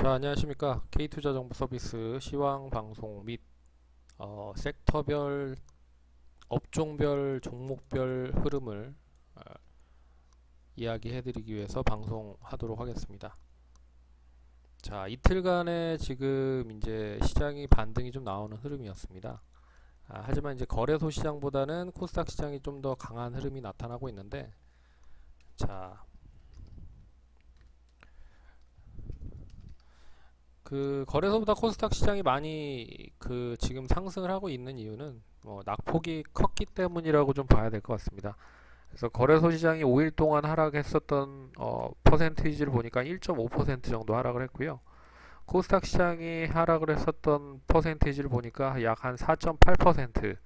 자, 안녕하십니까. K투자정보서비스 시황방송 및 섹터별, 업종별, 종목별 흐름을 어, 이야기해드리기 위해서 방송하도록 하겠습니다. 자, 이틀간의 지금 이제 시장이 반등이 좀 나오는 흐름이었습니다. 하지만 이제 거래소 시장보다는 코스닥 시장이 좀 더 강한 흐름이 나타나고 있는데, 자, 그 거래소보다 코스닥 시장이 많이 지금 상승을 하고 있는 이유는 낙폭이 컸기 때문이라고 좀 봐야 될 것 같습니다. 그래서 거래소 시장이 5일 동안 하락했었던 퍼센티지를 보니까 1.5% 정도 하락을 했고요. 코스닥 시장이 하락을 했었던 퍼센티지를 보니까 약 한 4.8%,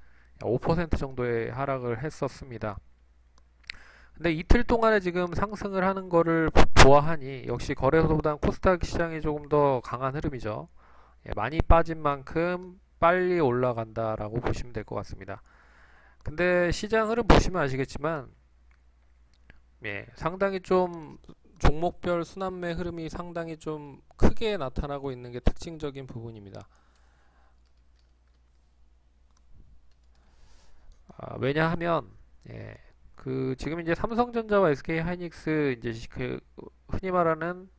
5% 정도의 하락을 했었습니다. 근데 이틀 동안에 지금 상승을 하는 거를 보아하니 역시 거래소보다는 코스닥 시장이 조금 더 강한 흐름이죠. 많이 빠진 만큼 빨리 올라간다라고 보시면 될 것 같습니다. 근데 시장 흐름 보시면 아시겠지만 상당히 좀 종목별 순환매 흐름이 상당히 좀 크게 나타나고 있는 게 특징적인 부분입니다. 왜냐하면 지금 이제 삼성전자와 SK하이닉스 이제 흔히 말하는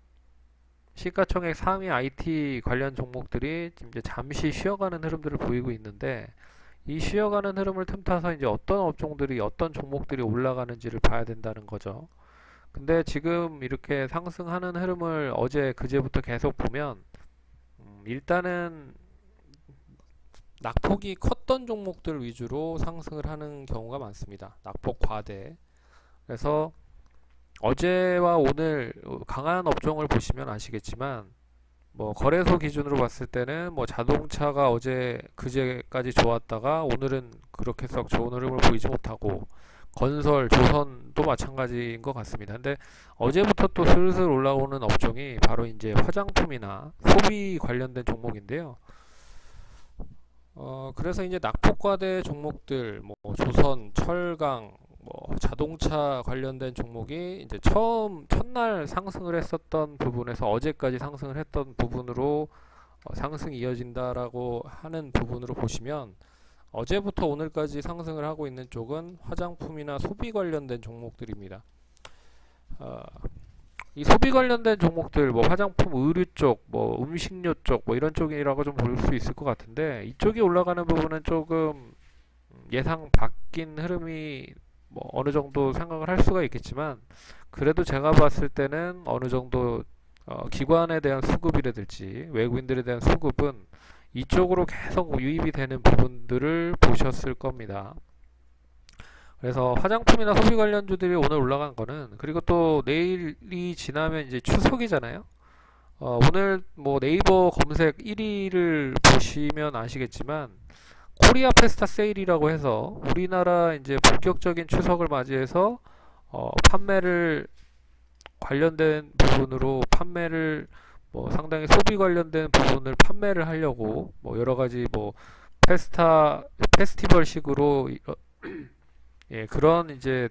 시가총액 상위 IT 관련 종목들이 지금 이제 잠시 쉬어가는 흐름들을 보이고 있는데, 이 쉬어가는 흐름을 틈타서 이제 어떤 업종들이 어떤 종목들이 올라가는지를 봐야 된다는 거죠. 근데 지금 이렇게 상승하는 흐름을 어제 그제부터 계속 보면 일단은 낙폭이 컸던 종목들 위주로 상승을 하는 경우가 많습니다. 낙폭 과대. 그래서 어제와 오늘 강한 업종을 보시면 아시겠지만 거래소 기준으로 봤을 때는 자동차가 어제 그제까지 좋았다가 오늘은 그렇게 썩 좋은 흐름을 보이지 못하고, 건설, 조선도 마찬가지인 것 같습니다. 근데 어제부터 또 슬슬 올라오는 업종이 바로 이제 화장품이나 소비 관련된 종목인데요. 그래서 이제 낙폭과대 종목들, 조선, 철강, 자동차 관련된 종목이 이제 첫날 상승을 했었던 부분에서 어제까지 상승을 했던 부분으로 상승이 이어진다라고 하는 부분으로 보시면, 어제부터 오늘까지 상승을 하고 있는 쪽은 화장품이나 소비 관련된 종목들입니다. 이 소비 관련된 종목들, 화장품, 의류 쪽, 음식료 쪽, 이런 쪽이라고 좀 볼 수 있을 것 같은데, 이쪽이 올라가는 부분은 조금 예상 바뀐 흐름이 어느 정도 생각을 할 수가 있겠지만, 그래도 제가 봤을 때는 어느 정도 기관에 대한 수급이라든지 외국인들에 대한 수급은 이쪽으로 계속 유입이 되는 부분들을 보셨을 겁니다. 그래서 화장품이나 소비 관련주들이 오늘 올라간 거는, 그리고 또 내일이 지나면 이제 추석이잖아요. 오늘 네이버 검색 1위를 보시면 아시겠지만 코리아 페스타 세일이라고 해서 우리나라 이제 본격적인 추석을 맞이해서 판매를 관련된 부분으로 판매를 상당히 소비 관련된 부분을 판매를 하려고 여러 가지 페스티벌식으로 그런 이제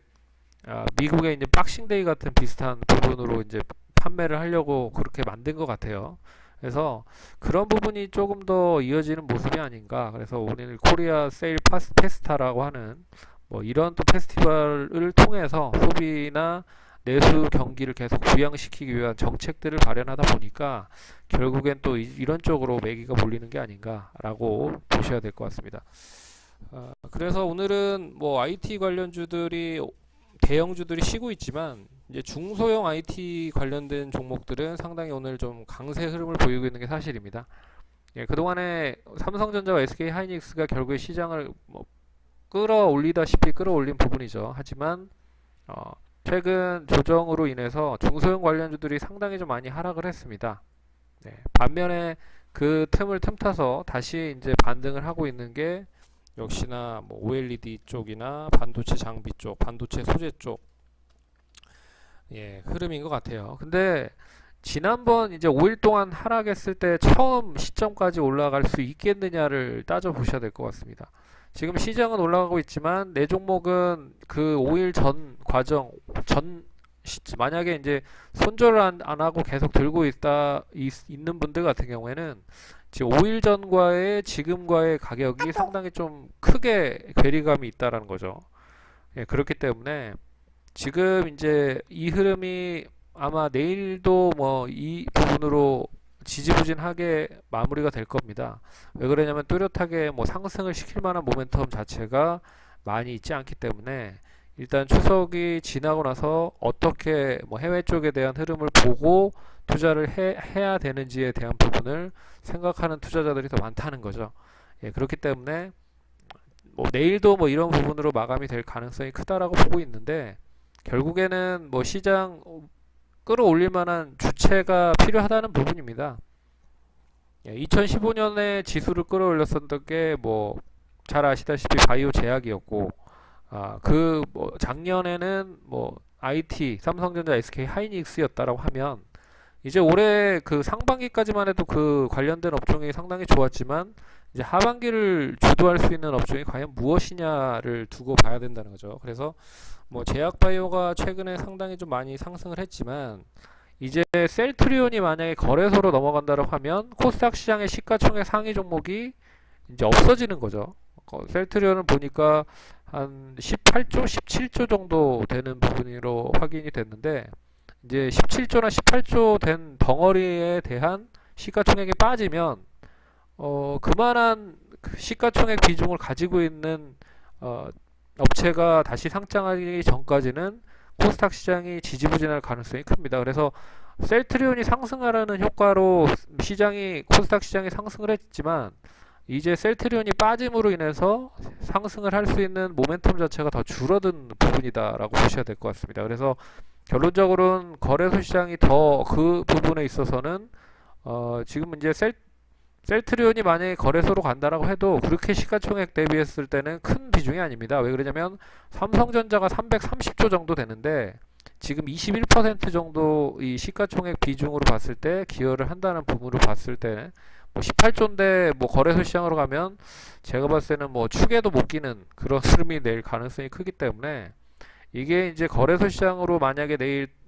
미국의 이제 박싱데이 같은 비슷한 부분으로 이제 판매를 하려고 그렇게 만든 것 같아요. 그래서 그런 부분이 조금 더 이어지는 모습이 아닌가. 그래서 오늘 코리아 세일 페스타라고 하는 이런 또 페스티벌을 통해서 소비나 내수 경기를 계속 부양시키기 위한 정책들을 발현하다 보니까 결국엔 또 이런 쪽으로 매기가 몰리는 게 아닌가라고 보셔야 될 것 같습니다. 그래서 오늘은 IT 관련주들이, 대형주들이 쉬고 있지만 이제 중소형 IT 관련된 종목들은 상당히 오늘 좀 강세 흐름을 보이고 있는 게 사실입니다. 그동안에 삼성전자와 SK하이닉스가 결국에 시장을 끌어올리다시피 끌어올린 부분이죠. 하지만 최근 조정으로 인해서 중소형 관련주들이 상당히 좀 많이 하락을 했습니다. 반면에 그 틈을 틈타서 다시 이제 반등을 하고 있는 게 역시나 OLED 쪽이나 반도체 장비 쪽, 반도체 소재 쪽 흐름인 것 같아요. 근데 지난번 이제 5일 동안 하락했을 때 처음 시점까지 올라갈 수 있겠느냐를 따져 보셔야 될 것 같습니다. 지금 시장은 올라가고 있지만 내 종목은 그 5일 전 과정, 전 만약에 이제 손절을 안 하고 계속 들고 있는 분들 같은 경우에는 지금 5일 전과의 지금과의 가격이 상당히 좀 크게 괴리감이 있다라는 거죠. 예, 그렇기 때문에 지금 이제 이 흐름이 아마 내일도 뭐 이 부분으로 지지부진하게 마무리가 될 겁니다. 왜 그러냐면 뚜렷하게 뭐 상승을 시킬 만한 모멘텀 자체가 많이 있지 않기 때문에 일단 추석이 지나고 나서 어떻게 뭐 해외 쪽에 대한 흐름을 보고 투자를 해야 되는지에 대한 부분을 생각하는 투자자들이 더 많다는 거죠. 예, 그렇기 때문에 뭐 내일도 뭐 이런 부분으로 마감이 될 가능성이 크다라고 보고 있는데 결국에는 뭐 시장 끌어올릴 만한 주체가 필요하다는 부분입니다. 2015년에 지수를 끌어올렸었던 게 뭐 잘 아시다시피 바이오 제약이었고, 뭐 작년에는 뭐 IT, 삼성전자, SK 하이닉스였다라고 하면 이제 올해 그 상반기까지만 해도 그 관련된 업종이 상당히 좋았지만 이제 하반기를 주도할 수 있는 업종이 과연 무엇이냐를 두고 봐야 된다는 거죠. 그래서 뭐 제약바이오가 최근에 상당히 좀 많이 상승을 했지만 이제 셀트리온이 만약에 거래소로 넘어간다고 하면 코스닥 시장의 시가총액 상위 종목이 이제 없어지는 거죠. 셀트리온을 보니까 한 18조, 17조 정도 되는 부분으로 확인이 됐는데 이제 17조나 18조 된 덩어리에 대한 시가총액이 빠지면 그만한 시가총액 비중을 가지고 있는 업체가 다시 상장하기 전까지는 코스닥 시장이 지지부진할 가능성이 큽니다. 그래서 셀트리온이 상승하라는 효과로 코스닥 시장이 상승을 했지만 이제 셀트리온이 빠짐으로 인해서 상승을 할 수 있는 모멘텀 자체가 더 줄어든 부분이다라고 보셔야 될 것 같습니다. 그래서 결론적으로는 거래소 시장이 더 그 부분에 있어서는 지금 이제 셀트리온이 만약에 거래소로 간다라고 해도 그렇게 시가총액 대비했을 때는 큰 비중이 아닙니다. 왜 그러냐면 삼성전자가 330조 정도 되는데 지금 21% 정도 이 시가총액 비중으로 봤을 때 기여를 한다는 부분으로 봤을 때는 뭐 18조인데 뭐 거래소 시장으로 가면 제가 봤을 때는 뭐 축에도 못 끼는 그런 흐름이 낼 가능성이 크기 때문에 이게 이제 거래소 시장으로 만약에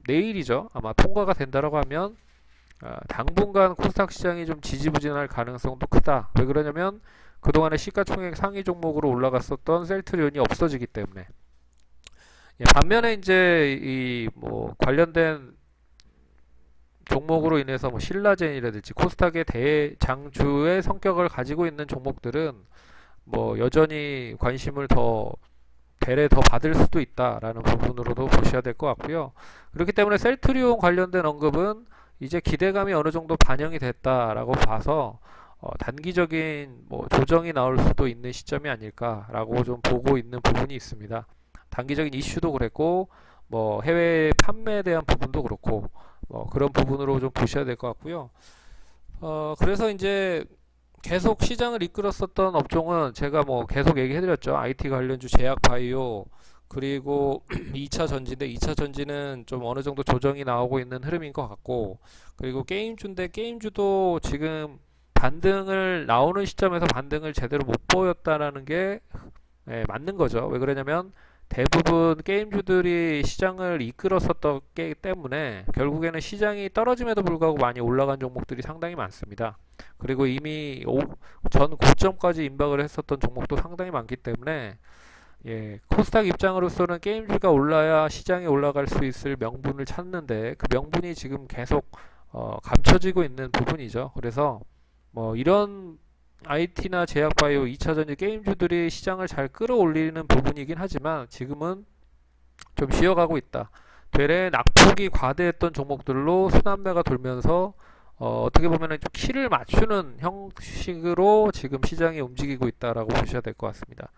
내일이죠. 아마 통과가 된다라고 하면 당분간 코스닥 시장이 좀 지지부진할 가능성도 크다. 왜 그러냐면 그동안에 시가총액 상위 종목으로 올라갔었던 셀트리온이 없어지기 때문에. 예, 반면에 이제 이 뭐 관련된 종목으로 인해서 뭐 신라젠이라든지 코스닥의 대장주의 성격을 가지고 있는 종목들은 뭐 여전히 관심을 대래 더 받을 수도 있다라는 부분으로도 보셔야 될 것 같고요. 그렇기 때문에 셀트리온 관련된 언급은 이제 기대감이 어느 정도 반영이 됐다라고 봐서 단기적인 뭐 조정이 나올 수도 있는 시점이 아닐까라고 좀 보고 있는 부분이 있습니다. 단기적인 이슈도 그랬고 뭐 해외 판매에 대한 부분도 그렇고 그런 부분으로 좀 보셔야 될 것 같고요. 그래서 이제 계속 시장을 이끌었었던 업종은 제가 뭐 계속 얘기해드렸죠. IT 관련주 제약 바이오 그리고 2차 전지인데 2차 전지는 좀 어느 정도 조정이 나오고 있는 흐름인 것 같고 그리고 게임주인데 게임주도 지금 나오는 시점에서 반등을 제대로 못 보였다라는 게 맞는 거죠. 왜 그러냐면 대부분 게임주들이 시장을 이끌었었기 때문에 결국에는 시장이 떨어짐에도 불구하고 많이 올라간 종목들이 상당히 많습니다. 그리고 이미 전 고점까지 임박을 했었던 종목도 상당히 많기 때문에 코스닥 입장으로서는 게임주가 올라야 시장이 올라갈 수 있을 명분을 찾는데 그 명분이 지금 계속 감춰지고 있는 부분이죠. 그래서 뭐 이런 IT나 제약바이오, 2차전지 게임주들이 시장을 잘 끌어올리는 부분이긴 하지만 지금은 좀 쉬어가고 있다. 되레 낙폭이 과대했던 종목들로 순환매가 돌면서 어떻게 보면 좀 키를 맞추는 형식으로 지금 시장이 움직이고 있다라고 보셔야 될 것 같습니다.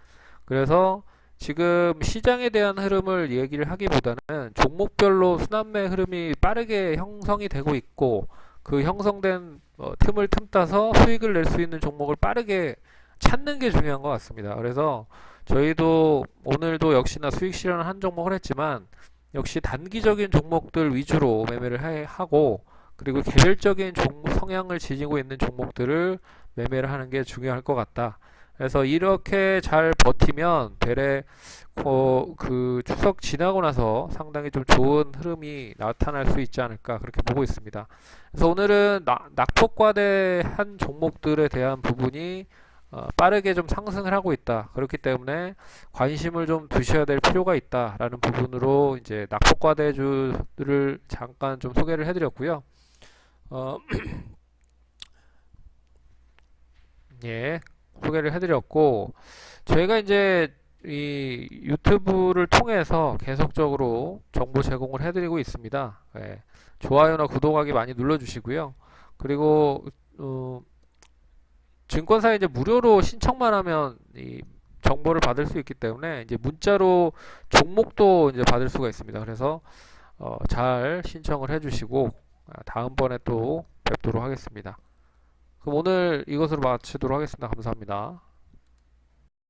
그래서 지금 시장에 대한 흐름을 얘기를 하기보다는 종목별로 순환매 흐름이 빠르게 형성이 되고 있고 그 형성된 틈을 틈타서 수익을 낼 수 있는 종목을 빠르게 찾는 게 중요한 것 같습니다. 그래서 저희도 오늘도 역시나 수익 실현을 한 종목을 했지만 역시 단기적인 종목들 위주로 매매를 하고 그리고 개별적인 성향을 지니고 있는 종목들을 매매를 하는 게 중요할 것 같다. 그래서 이렇게 잘 버티면 되레 그 추석 지나고 나서 상당히 좀 좋은 흐름이 나타날 수 있지 않을까 그렇게 보고 있습니다. 그래서 오늘은 낙폭과대한 종목들에 대한 부분이 빠르게 좀 상승을 하고 있다. 그렇기 때문에 관심을 좀 두셔야 될 필요가 있다라는 부분으로 이제 낙폭과대주들을 잠깐 좀 소개를 해드렸고요. 어, 예, 소개를 해드렸고 저희가 이제 이 유튜브를 통해서 계속적으로 정보 제공을 해드리고 있습니다. 예, 좋아요나 구독하기 많이 눌러주시고요. 그리고 증권사에 이제 무료로 신청만 하면 이 정보를 받을 수 있기 때문에 이제 문자로 종목도 이제 받을 수가 있습니다. 그래서 잘 신청을 해주시고 다음번에 또 뵙도록 하겠습니다. 그럼 오늘 이것으로 마치도록 하겠습니다. 감사합니다.